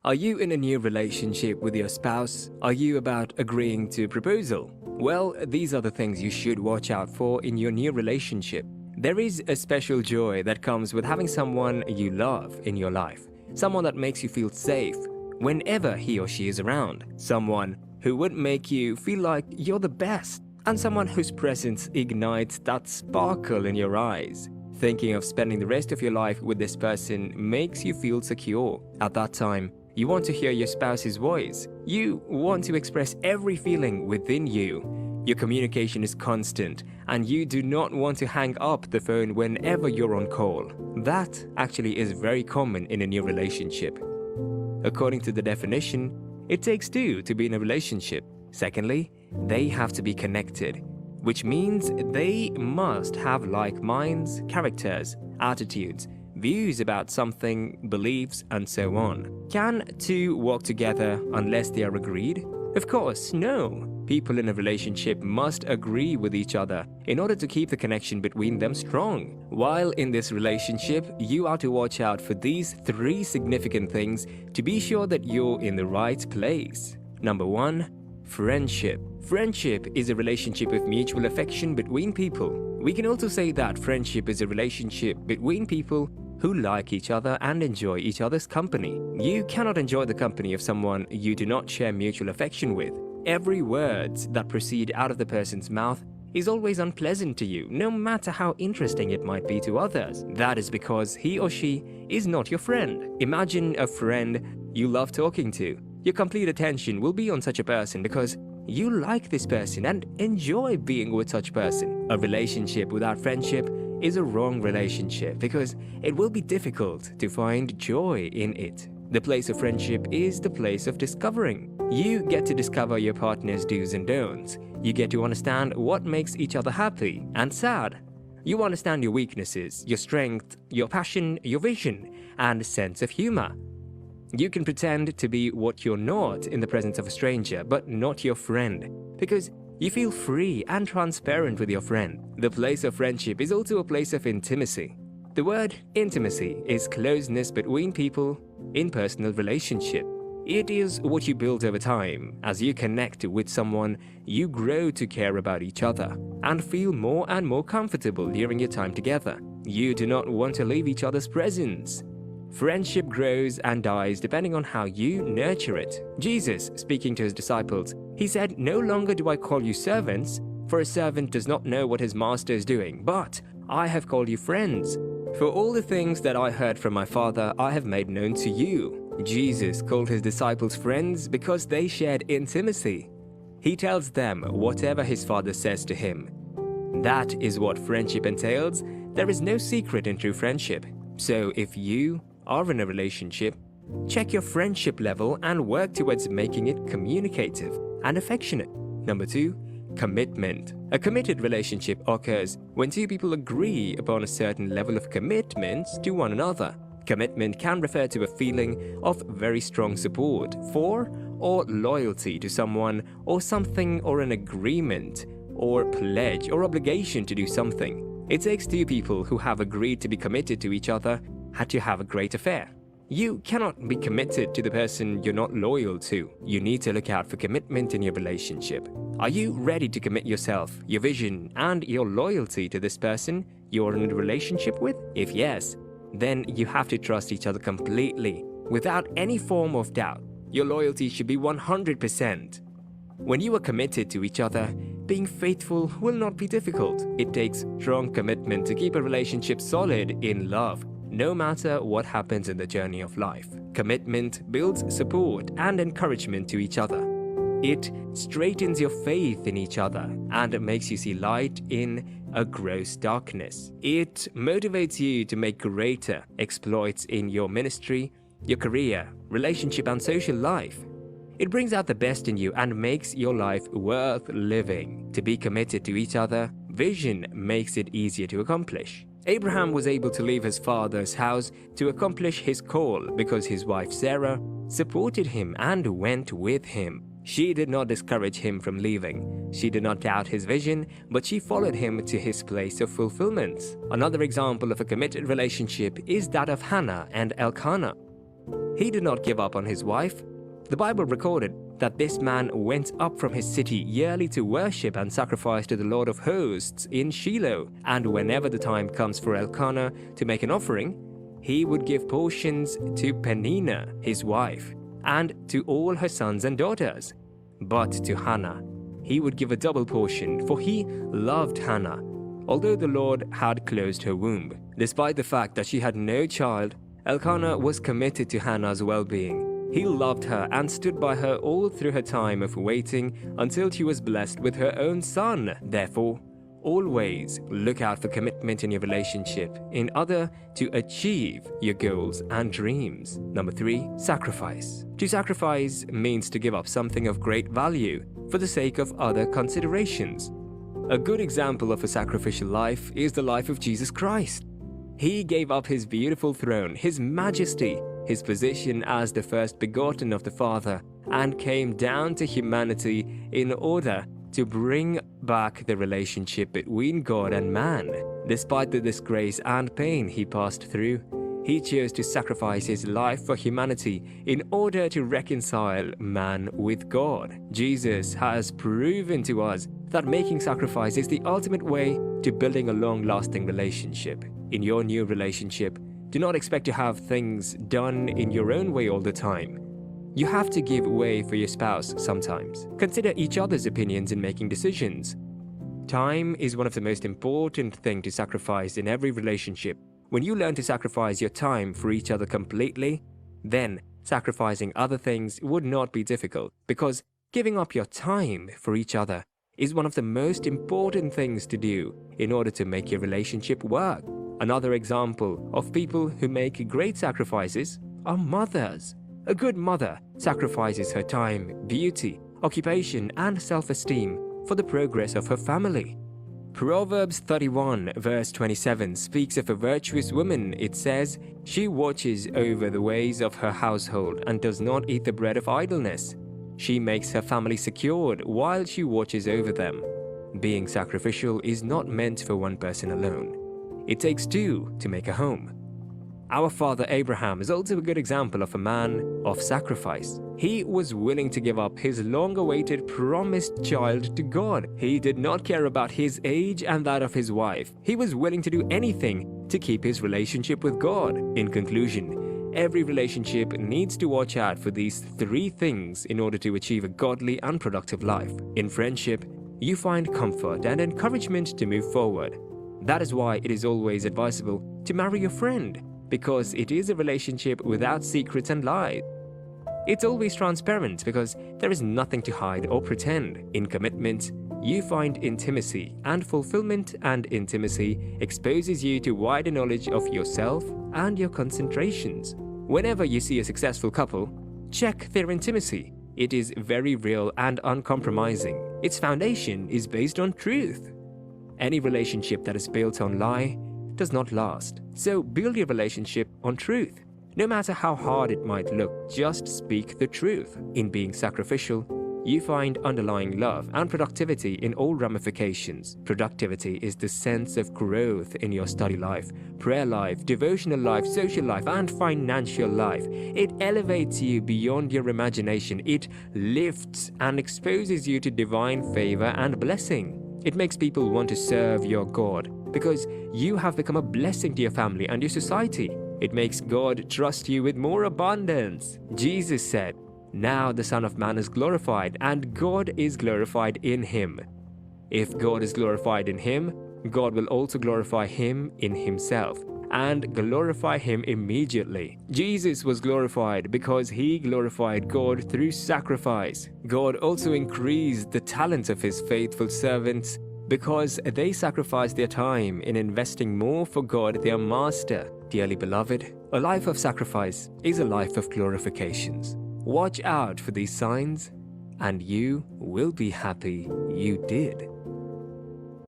Are you in a new relationship with your spouse? Are you about agreeing to a proposal? Well, these are the things you should watch out for in your new relationship. There is a special joy that comes with having someone you love in your life. Someone that makes you feel safe whenever he or she is around. Someone who would make you feel like you're the best. And someone whose presence ignites that sparkle in your eyes. Thinking of spending the rest of your life with this person makes you feel secure. At that time, you want to hear your spouse's voice. You want to express every feeling within you. Your communication is constant, and you do not want to hang up the phone whenever you're on call. That actually is very common in a new relationship. According to the definition, it takes two to be in a relationship. Secondly, they have to be connected, which means they must have like minds, characters, attitudes, views about something, beliefs, and so on. Can two walk together unless they are agreed? Of course, no. People in a relationship must agree with each other in order to keep the connection between them strong. While in this relationship, you are to watch out for these three significant things to be sure that you're in the right place. Number 1. Friendship. Friendship is a relationship of mutual affection between people. We can also say that friendship is a relationship between people who like each other and enjoy each other's company. You cannot enjoy the company of someone you do not share mutual affection with. Every word that proceed out of the person's mouth is always unpleasant to you, no matter how interesting it might be to others. That is because he or she is not your friend. Imagine a friend you love talking to. Your complete attention will be on such a person because you like this person and enjoy being with such person. A relationship without friendship is a wrong relationship because it will be difficult to find joy in it. The place of friendship is the place of discovering. You get to discover your partner's do's and don'ts. You get to understand what makes each other happy and sad. You understand your weaknesses, your strength, your passion, your vision, and sense of humor. You can pretend to be what you're not in the presence of a stranger, but not your friend, because you feel free and transparent with your friend. The place of friendship is also a place of intimacy. The word intimacy is closeness between people in personal relationship. It is what you build over time. As you connect with someone, you grow to care about each other and feel more and more comfortable during your time together. You do not want to leave each other's presence. Friendship grows and dies depending on how you nurture it. Jesus, speaking to his disciples, he said, "No longer do I call you servants, for a servant does not know what his master is doing, but I have called you friends. For all the things that I heard from my Father, I have made known to you." Jesus called his disciples friends because they shared intimacy. He tells them whatever his Father says to him. That is what friendship entails. There is no secret in true friendship. So if you are in a relationship, check your friendship level and work towards making it communicative and affectionate. Number 2, commitment. A committed relationship occurs when two people agree upon a certain level of commitment to one another. Commitment can refer to a feeling of very strong support for or loyalty to someone or something, or an agreement or pledge or obligation to do something. It takes two people who have agreed to be committed to each other and to have a great affair. You cannot be committed to the person you're not loyal to. You need to look out for commitment in your relationship. Are you ready to commit yourself, your vision, and your loyalty to this person you're in a relationship with? If yes, then you have to trust each other completely, without any form of doubt. Your loyalty should be 100%. When you are committed to each other, being faithful will not be difficult. It takes strong commitment to keep a relationship solid in love, no matter what happens in the journey of life. Commitment builds support and encouragement to each other. It straightens your faith in each other and makes you see light in a gross darkness. It motivates you to make greater exploits in your ministry, your career, relationship, and social life. It brings out the best in you and makes your life worth living. To be committed to each other, vision makes it easier to accomplish. Abraham was able to leave his father's house to accomplish his call because his wife Sarah supported him and went with him. She did not discourage him from leaving. She did not doubt his vision, but she followed him to his place of fulfillment. Another example of a committed relationship is that of Hannah and Elkanah. he did not give up on his wife. The Bible recorded that this man went up from his city yearly to worship and sacrifice to the Lord of hosts in Shiloh, and whenever the time comes for Elkanah to make an offering, he would give portions to Peninnah, his wife, and to all her sons and daughters. But to Hannah, he would give a double portion, for he loved Hannah, although the Lord had closed her womb. Despite the fact that she had no child, Elkanah was committed to Hannah's well-being. He loved her and stood by her all through her time of waiting until she was blessed with her own son. Therefore, always look out for commitment in your relationship in order to achieve your goals and dreams. Number 3, sacrifice. To sacrifice means to give up something of great value for the sake of other considerations. A good example of a sacrificial life is the life of Jesus Christ. He gave up his beautiful throne, his majesty, his position as the first begotten of the Father, and came down to humanity in order to bring back the relationship between God and man. Despite the disgrace and pain he passed through, he chose to sacrifice his life for humanity in order to reconcile man with God. Jesus has proven to us that making sacrifice is the ultimate way to building a long-lasting relationship. In your new relationship, do not expect to have things done in your own way all the time. You have to give way for your spouse sometimes. Consider each other's opinions in making decisions. Time is one of the most important things to sacrifice in every relationship. When you learn to sacrifice your time for each other completely, then sacrificing other things would not be difficult, because giving up your time for each other is one of the most important things to do in order to make your relationship work. Another example of people who make great sacrifices are mothers. A good mother sacrifices her time, beauty, occupation, and self-esteem for the progress of her family. Proverbs 31 verse 27 speaks of a virtuous woman. It says, "She watches over the ways of her household and does not eat the bread of idleness. She makes her family secured while she watches over them." Being sacrificial is not meant for one person alone. It takes two to make a home. Our father Abraham is also a good example of a man of sacrifice. He was willing to give up his long-awaited promised child to God. He did not care about his age and that of his wife. He was willing to do anything to keep his relationship with God. In conclusion, every relationship needs to watch out for these 3 things in order to achieve a godly and productive life. In friendship, you find comfort and encouragement to move forward. That is why it is always advisable to marry your friend, because it is a relationship without secrets and lies. It's always transparent because there is nothing to hide or pretend. In commitment, you find intimacy, and fulfillment and intimacy exposes you to wider knowledge of yourself and your concentrations. Whenever you see a successful couple, check their intimacy. It is very real and uncompromising. Its foundation is based on truth. Any relationship that is built on lie does not last. So build your relationship on truth. No matter how hard it might look, just speak the truth. In being sacrificial, you find underlying love and productivity in all ramifications. Productivity is the sense of growth in your study life, prayer life, devotional life, social life, and financial life. It elevates you beyond your imagination. It lifts and exposes you to divine favor and blessing. It makes people want to serve your God because you have become a blessing to your family and your society. It makes God trust you with more abundance. Jesus said, "Now the Son of Man is glorified, and God is glorified in him." If God is glorified in him, God will also glorify him in himself and glorify him immediately. Jesus was glorified because he glorified God through sacrifice. God also increased the talents of his faithful servants because they sacrificed their time in investing more for God, their master. Dearly beloved, a life of sacrifice is a life of glorifications. Watch out for these signs, and you will be happy you did.